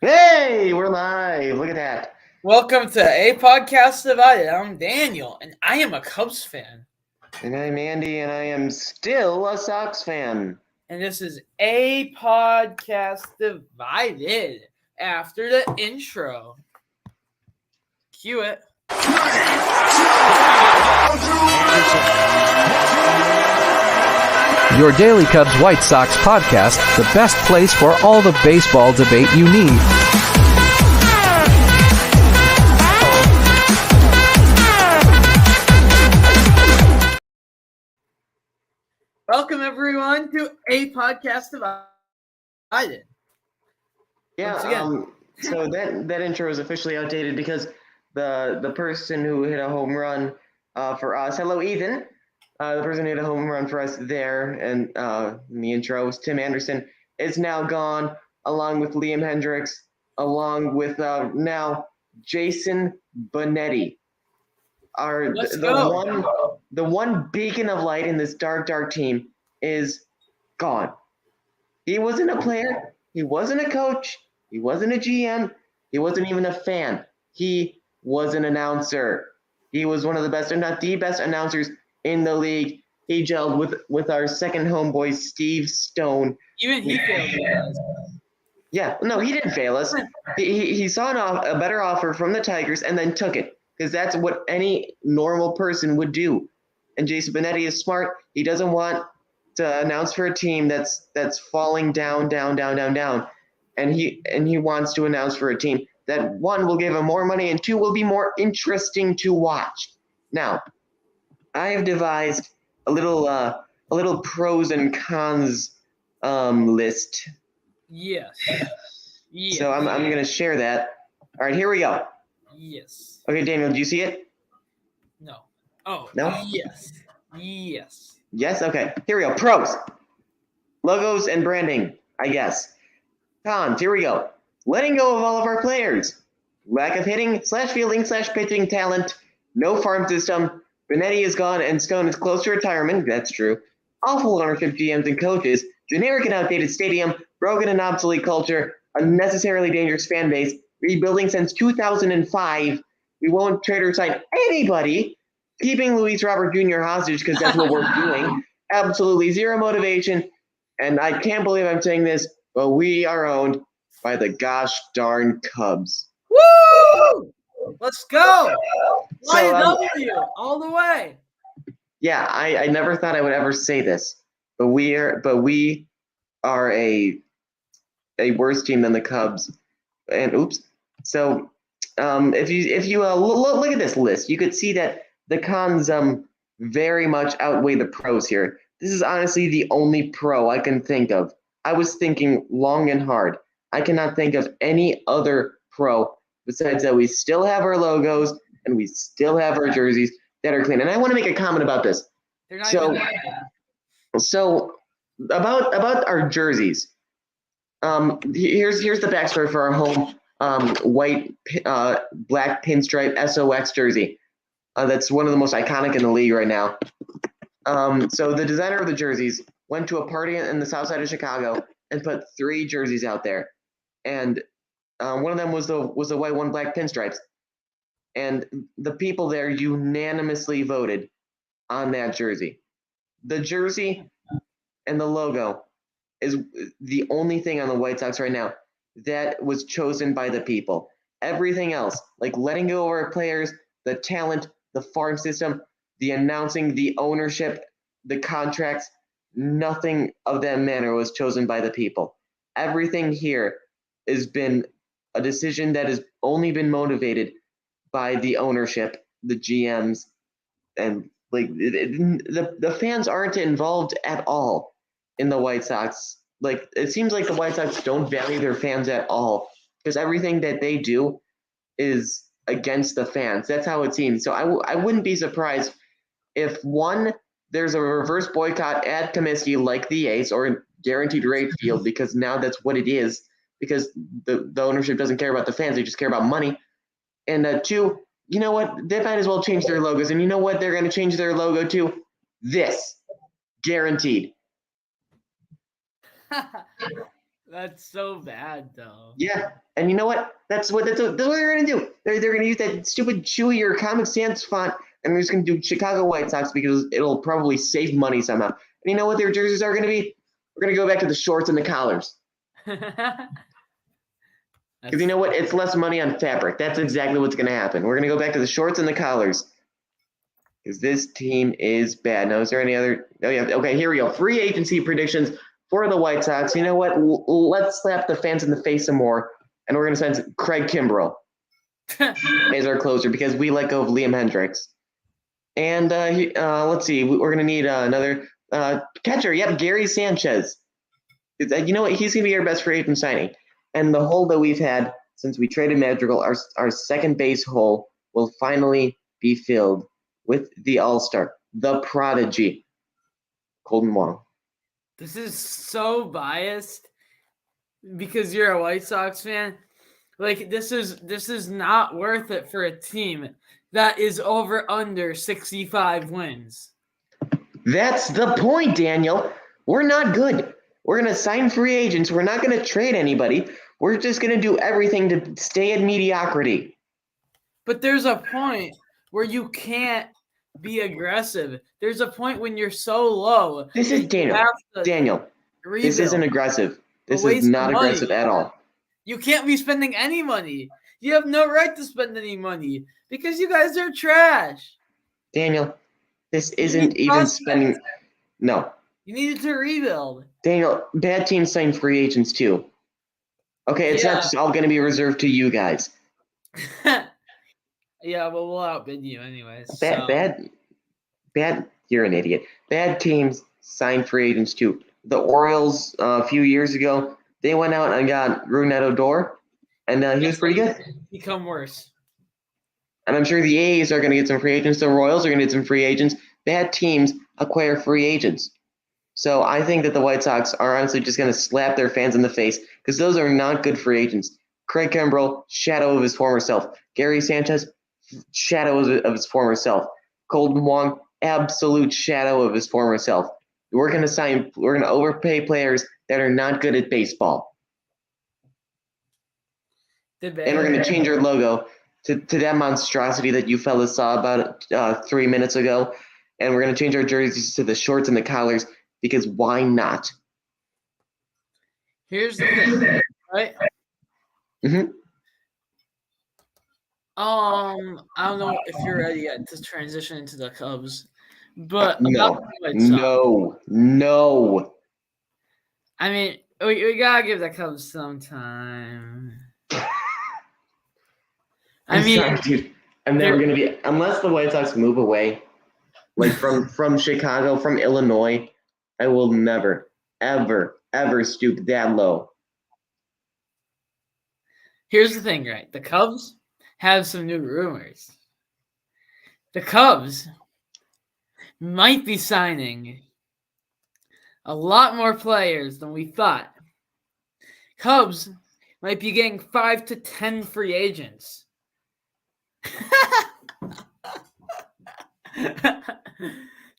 Hey, we're live. Look at that. Welcome to A Podcast Divided. I'm Daniel, and I am a Cubs fan. And I'm Andy, and I am still a Sox fan. And this is A Podcast Divided after the intro. Cue it. Your Daily Cubs White Sox podcast, the best place for all the baseball debate you need. Welcome, everyone, to A Podcast Divided. Yeah, so that intro is officially outdated because the person who hit a home run for us, hello, Ethan. The person who hit a home run for us there, and the intro was Tim Anderson, is now gone, along with Liam Hendricks, along with now Jason Benetti. The one beacon of light in this dark team is gone. He wasn't a player. He wasn't a coach. He wasn't a GM. He wasn't even a fan. He was an announcer. He was one of the best, if not the best announcers in the league. He gelled with our second homeboy, Steve Stone. Even he failed us. Yeah, no, he didn't fail us. He saw a better offer from the Tigers and then took it, because that's what any normal person would do. And Jason Benetti is smart. He doesn't want to announce for a team that's falling down. And he wants to announce for a team that, one, will give him more money, and two, will be more interesting to watch. Now, I have devised a little pros and cons list. Yes. So I'm going to share that. All right, here we go. Yes. Okay, Daniel, do you see it? No. Oh. No? Yes. Yes? Okay. Here we go. Pros. Logos and branding, I guess. Cons, here we go. Letting go of all of our players. Lack of hitting / fielding / pitching talent. No farm system. Benetti is gone and Stone is close to retirement. That's true. Awful ownership, GMs and coaches. Generic and outdated stadium. Broken and obsolete culture. Unnecessarily dangerous fan base. Rebuilding since 2005. We won't trade or sign anybody. Keeping Luis Robert Jr. hostage because that's what we're doing. Absolutely zero motivation. And I can't believe I'm saying this, but we are owned by the gosh darn Cubs. Woo! Let's go! So, YW all the way. Yeah, I never thought I would ever say this, but we are a worse team than the Cubs. And oops. So if you look at this list, you could see that the cons very much outweigh the pros here. This is honestly the only pro I can think of. I was thinking long and hard. I cannot think of any other pro besides that we still have our logos and we still have our jerseys that are clean. And I want to make a comment about this. They're not even that bad. So about our jerseys. Here's the backstory for our home white black pinstripe SOX jersey. That's one of the most iconic in the league right now. So the designer of the jerseys went to a party in the south side of Chicago and put 3 jerseys out there, and one of them was the white, one black pinstripes, and the people there unanimously voted on that jersey. The jersey and the logo is the only thing on the White Sox right now that was chosen by the people. Everything else, like letting go of our players, the talent, the farm system, the announcing, the ownership, the contracts, nothing of that manner was chosen by the people. Everything here has been a decision that has only been motivated by the ownership, the GMs, and like the fans aren't involved at all in the White Sox. Like, it seems like the White Sox don't value their fans at all, because everything that they do is against the fans. That's how it seems. So I wouldn't be surprised if, one, there's a reverse boycott at Comiskey like the A's, or guaranteed rate field, because now that's what it is, because the ownership doesn't care about the fans. They just care about money. And two, you know what? They might as well change their logos. And you know what they're going to change their logo to? This. Guaranteed. That's so bad, though. Yeah, and you know what? That's what they're gonna do. They're gonna use that stupid Chewy or Comic Sans font, and they're just gonna do Chicago White Sox because it'll probably save money somehow. And you know what their jerseys are gonna be? We're gonna go back to the shorts and the collars. Because you know what? It's less money on fabric. That's exactly what's gonna happen. We're gonna go back to the shorts and the collars. Because this team is bad. Now, is there any other? Oh yeah. Okay, here we go. Free agency predictions for the White Sox. You know what? Let's slap the fans in the face some more, and we're gonna send Craig Kimbrell as our closer because we let go of Liam Hendricks. And let's see. We're gonna need another catcher. Yep, Gary Sanchez. You know what? He's gonna be our best free agent signing. And the hole that we've had since we traded Madrigal, our second base hole will finally be filled with the All-Star, the prodigy, Colton Wong. This is so biased because you're a White Sox fan. Like this is not worth it for a team that is over under 65 wins. That's the point, Daniel. We're not good. We're going to sign free agents. We're not going to trade anybody. We're just going to do everything to stay at mediocrity. But there's a point where you can't be aggressive. There's a point when you're so low. This is Daniel. This isn't aggressive. This is not aggressive at all. You can't be spending any money. You have no right to spend any money because you guys are trash. Daniel, this isn't even spending. No. You needed to rebuild. Daniel, bad teams sign free agents too. Okay, it's not just all going to be reserved to you guys. Yeah, but we'll outbid you anyways. Bad. You're an idiot. Bad teams sign free agents too. The Orioles a few years ago, they went out and got Rougned Odor, and he was pretty good. Become worse. And I'm sure the A's are going to get some free agents. The Royals are going to get some free agents. Bad teams acquire free agents. So I think that the White Sox are honestly just going to slap their fans in the face because those are not good free agents. Craig Kimbrell, shadow of his former self. Gary Sanchez, shadow of his former self. Colton Wong, absolute shadow of his former self. We're going to overpay players that are not good at baseball. And we're going to change our logo to that monstrosity that you fellas saw about 3 minutes ago. And we're going to change our jerseys to the shorts and the collars because why not? Here's the thing, right? Mm-hmm. I don't know if you're ready yet to transition into the Cubs, but No. I mean, we gotta give the Cubs some time. Dude, I'm never gonna be unless the White Sox move away, like from Chicago, from Illinois. I will never, ever stoop that low. Here's the thing, right? The Cubs have some new rumors. The Cubs might be signing a lot more players than we thought. Cubs might be getting 5 to 10 free agents.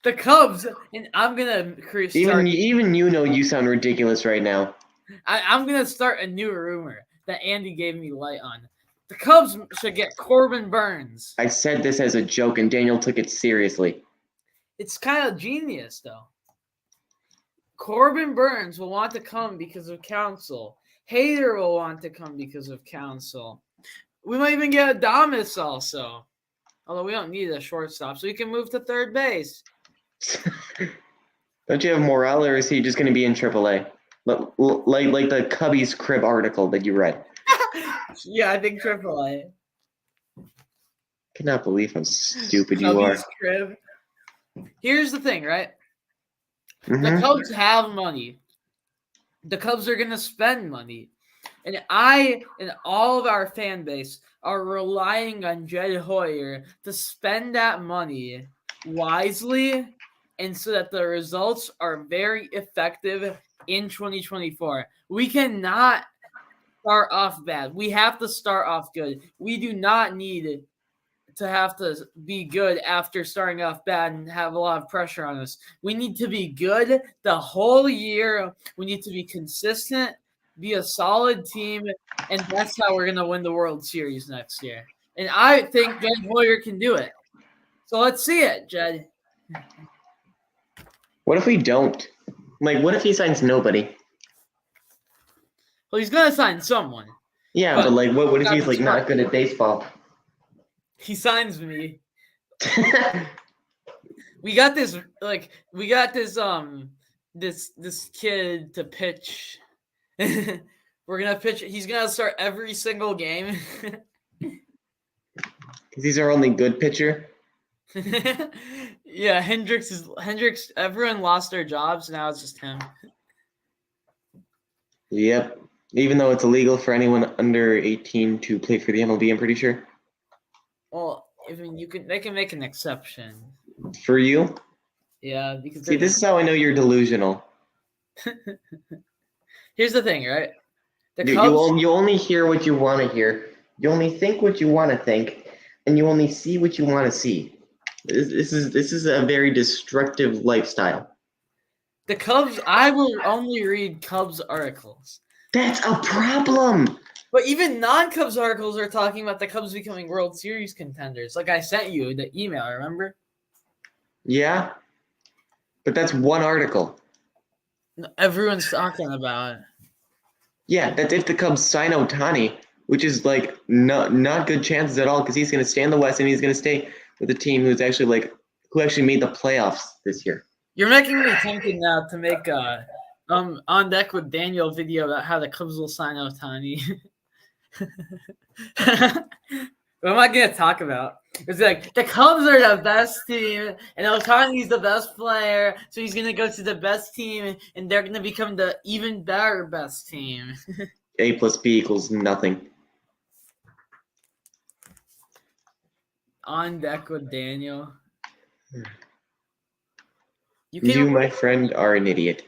The Cubs, and I'm gonna start. Even you sound ridiculous right now. I'm gonna start a new rumor that Andy gave me light on. The Cubs should get Corbin Burns. I said this as a joke, and Daniel took it seriously. It's kind of genius, though. Corbin Burns will want to come because of Counsell. Hader will want to come because of Counsell. We might even get Adames also. Although we don't need a shortstop, so we can move to third base. Don't you have Morel, or is he just going to be in AAA? Like the Cubbies Crib article that you read. Yeah, I think AAA. Cannot believe how stupid you are. Crib. Here's the thing, right? Mm-hmm. The Cubs have money. The Cubs are going to spend money. And I and all of our fan base are relying on Jed Hoyer to spend that money wisely and so that the results are very effective in 2024. We cannot start off bad. We have to start off good. We do not need to have to be good after starting off bad and have a lot of pressure on us. We need to be good the whole year. We need to be consistent. be a solid team, and that's how we're gonna win the World Series next year. And I think Jed Hoyer can do it. So let's see it, Jed. What if we don't? Like, what if he signs nobody? Well, he's gonna sign someone. Yeah, but like, what if he's like smart. not good at baseball? He signs me. We got this this kid to pitch. We're gonna pitch. He's gonna start every single game. Because he's our only good pitcher. Yeah, Hendricks. Everyone lost their jobs. Now it's just him. Yep. Even though it's illegal for anyone under 18 to play for the MLB, I'm pretty sure. Well, I mean, they can make an exception. For you? Yeah, because See, this is how I know you're delusional. Here's the thing, right? The You Cubs. you only hear what you want to hear. You only think what you want to think, and you only see what you want to see. This is a very destructive lifestyle. The Cubs. I will only read Cubs articles. That's a problem. But even non-Cubs articles are talking about the Cubs becoming World Series contenders. Like I sent you the email, remember? Yeah, but that's one article. Everyone's talking about it. Yeah, that's if the Cubs sign Ohtani, which is like not good chances at all because he's going to stay in the West and he's going to stay with a team who actually made the playoffs this year. You're making me tempted now to make a on deck with Daniel video about how the Cubs will sign Ohtani. What am I gonna talk about? It's like the Cubs are the best team, and Ohtani's the best player, so he's gonna go to the best team, and they're gonna become the even better best team. A plus B equals nothing. On deck with Daniel. You, my friend, are an idiot.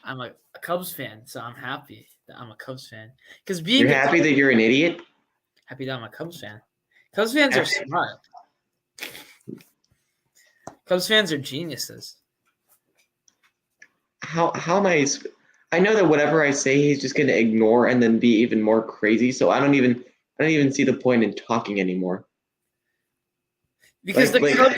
I'm a Cubs fan, so I'm happy that I'm a Cubs fan. Because being You're happy that you're an idiot? happy that I'm a Cubs fan. Cubs fans are smart. Cubs fans are geniuses. How am I? I know that whatever I say, he's just going to ignore and then be even more crazy. So I don't even see the point in talking anymore. Because Like- Cubs,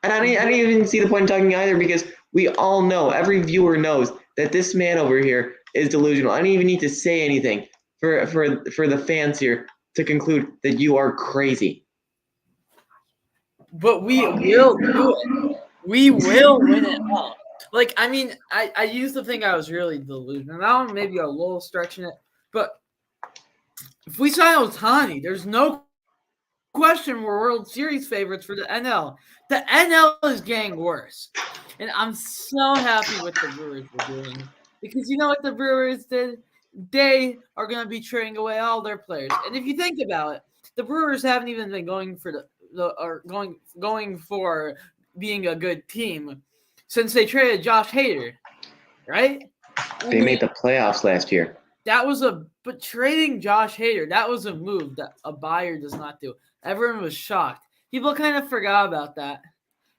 And I don't even see the point in talking either because we all know, every viewer knows that this man over here is delusional. I don't even need to say anything for the fans here to conclude that you are crazy. but we will do it. We will win it all. Like, I mean, I used to think I was really delusional. Now I'm maybe a little stretching it. But if we sign Ohtani, there's no question we're World Series favorites for the NL. The NL is getting worse. And I'm so happy with the Brewers are doing. Because you know what the Brewers did? They are going to be trading away all their players. And if you think about it, the Brewers haven't even been going for going for being a good team since they traded Josh Hader, right? They made the playoffs last year. But trading Josh Hader, that was a move that a buyer does not do. Everyone was shocked. People kind of forgot about that.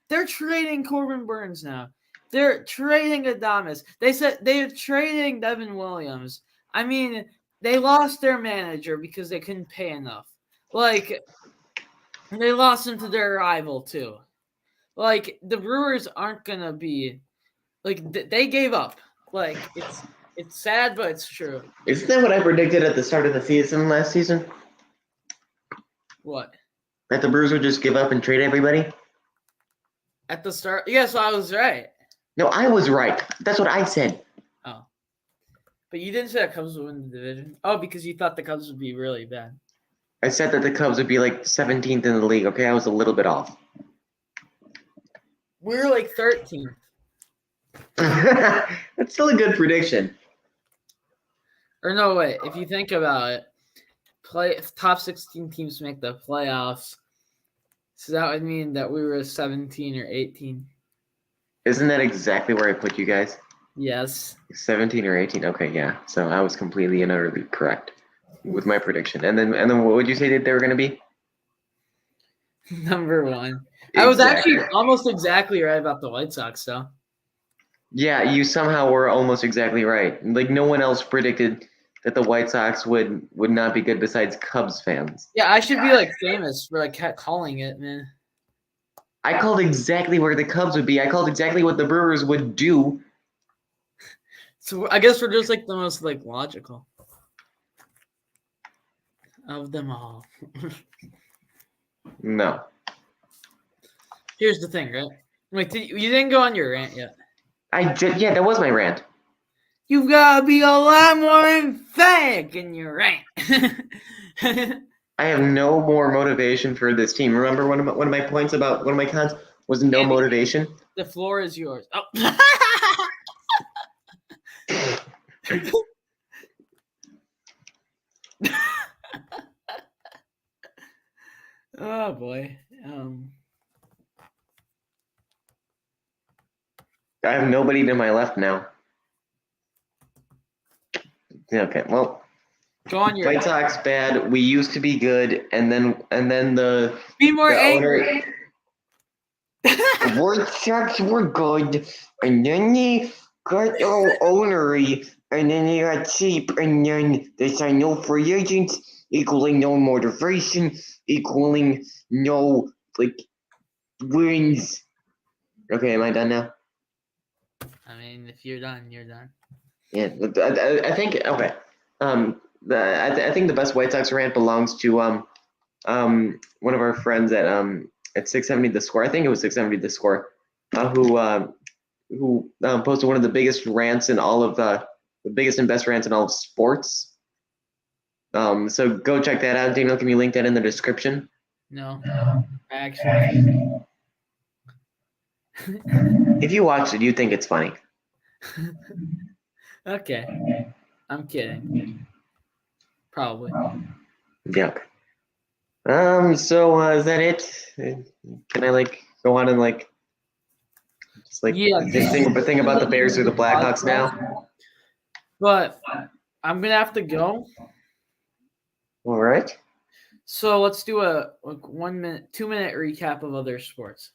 They're trading Corbin Burns now. They're trading Adames. They said they're trading Devin Williams. I mean, they lost their manager because they couldn't pay enough. Like, they lost him to their rival too. Like, the Brewers aren't gonna be like they gave up. Like, it's sad, but it's true. Isn't that what I predicted at the start of the season last season? What? That the Brewers would just give up and trade everybody? At the start? Yes, I was right. No, I was right. That's what I said. Oh. But you didn't say the Cubs would win the division. Oh, because you thought the Cubs would be really bad. I said that the Cubs would be like 17th in the league. Okay, I was a little bit off. We're like 13th. That's still a good prediction. Or no, wait. If you think about it, if top 16 teams make the playoffs, so that would mean that we were 17 or 18. Isn't that exactly where I put you guys? Yes. 17 or 18. Okay, yeah. So I was completely and utterly correct with my prediction. And then what would you say that they were going to be? Number one. I was actually almost exactly right about the White Sox, though. Yeah, you somehow were almost exactly right. Like, no one else predicted that the White Sox would not be good besides Cubs fans. Yeah, I should be like famous for like calling it, man. I called exactly where the Cubs would be. I called exactly what the Brewers would do. So I guess we're just like the most like logical of them all. No. Here's the thing, right? Wait, you didn't go on your rant yet. Yeah, that was my rant. You've got to be a lot more emphatic in your rant. I have no more motivation for this team. Remember one of my points about one of my cons was no Andy, motivation. The floor is yours. Oh. Oh boy. I have nobody to my left now. Okay, well, Go on your White Sox bad. We used to be good, and then the be more the angry. White Sox were good, and then they got all ownery, and then they got cheap, and then they signed no free agents, equaling no motivation, equaling no wins. Okay, am I done now? I mean, if you're done, you're done. Yeah, I think okay. I think the best White Sox rant belongs to one of our friends at 670 The Score. I think it was 670 The Score, who posted one of the biggest rants in all of the biggest and best rants in all of sports. So go check that out. Daniel, can you link that in the description? No, I actually. If you watched it, you think it's funny. Okay, I'm kidding. Probably. Yeah. So is that it? Can I go on and just Yeah, think about the Bears or the Blackhawks now? But I'm gonna have to go. All right. So let's do a 1 minute, 2 minute recap of other sports.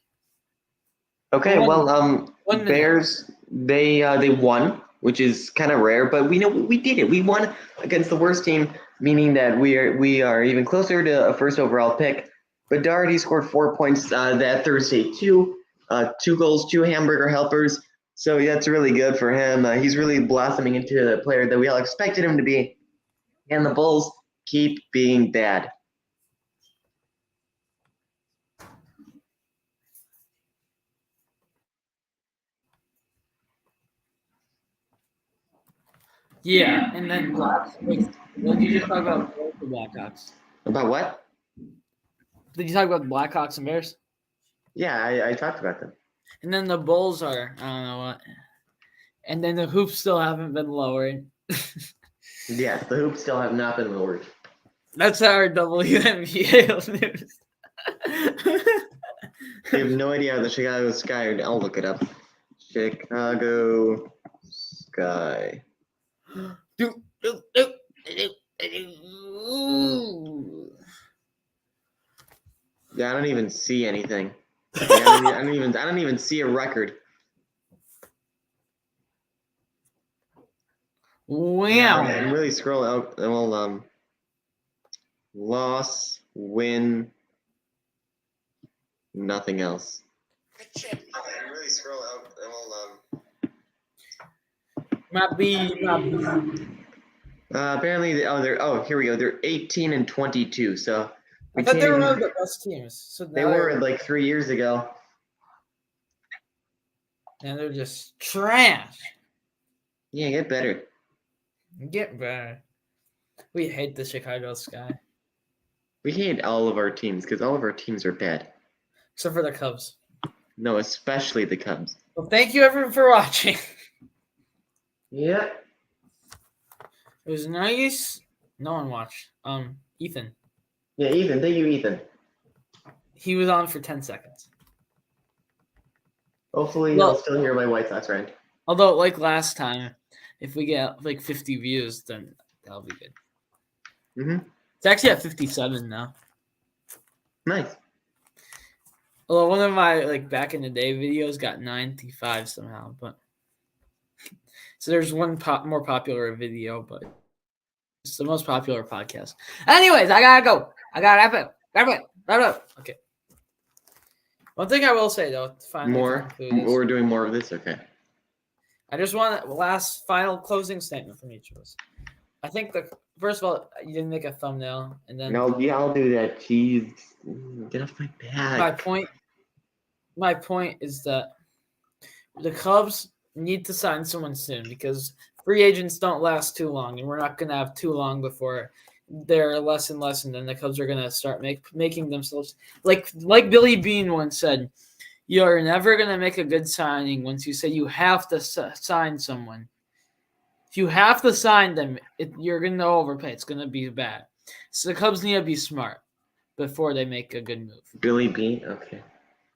Okay. Well, 1 minute. Bears they won, which is kind of rare, but we know we did it. We won against the worst team, meaning that we are even closer to a first overall pick. But Doherty scored 4 points that Thursday, two goals, two hamburger helpers. So that's really good for him. He's really blossoming into the player that we all expected him to be. And the Bulls keep being bad. Yeah, and then what did you just talk about the Blackhawks? About what? Did you talk about the Blackhawks and Bears? Yeah, I talked about them. And then the Bulls are I don't know what. And then the hoops still haven't been lowered. Yes, the hoops still have not been lowered. That's our WNBA news. I have no idea how the Chicago Sky. I'll look it up. Chicago Sky. Yeah, I don't even see anything. I don't even see a record. Wow. Yeah, I'm really scrolling out. Well, loss, win, nothing else. I'm really scrolling out. Might be. Apparently, here we go. They're 18 and 22. So I thought they were one of the best teams. So they were 3 years ago. And they're just trash. Yeah, get better. Get better. We hate the Chicago Sky. We hate all of our teams because all of our teams are bad. Except for the Cubs. No, especially the Cubs. Well, thank you everyone for watching. Yeah. It was nice. No one watched. Ethan. Yeah, Ethan. Thank you, Ethan. He was on for 10 seconds. Hopefully, you'll still hear my White Sox rant. Although, like last time, if we get 50 views, then that'll be good. Mm-hmm. It's actually at 57 now. Nice. Although one of my back in the day videos got 95 somehow, but so there's one more popular video, but It's the most popular podcast. Anyways, I gotta go. I gotta wrap it up. Okay. One thing I will say though, finally to conclude is, We're doing more of this. Okay. I just want a last final closing statement from each of us. I think first of all, you didn't make a thumbnail, and then No, yeah, I'll do that. Jeez, get off my back. My point is that the Cubs need to sign someone soon because free agents don't last too long, and we're not going to have too long before they're less and less, and then the Cubs are going to start making themselves like Billy Beane once said, you're never going to make a good signing once you say you have to sign someone. If you have to sign them, you're going to overpay. It's going to be bad. So the Cubs need to be smart before they make a good move. Billy Beane? Okay.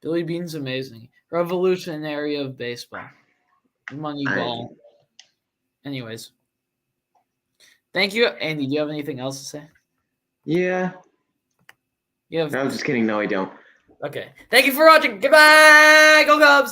Billy Beane's amazing. Revolutionary of baseball. Moneyball. Anyways. Thank you. Andy, do you have anything else to say? Yeah. You have... No, I'm just kidding. No, I don't. Okay. Thank you for watching. Goodbye. Go Cubs.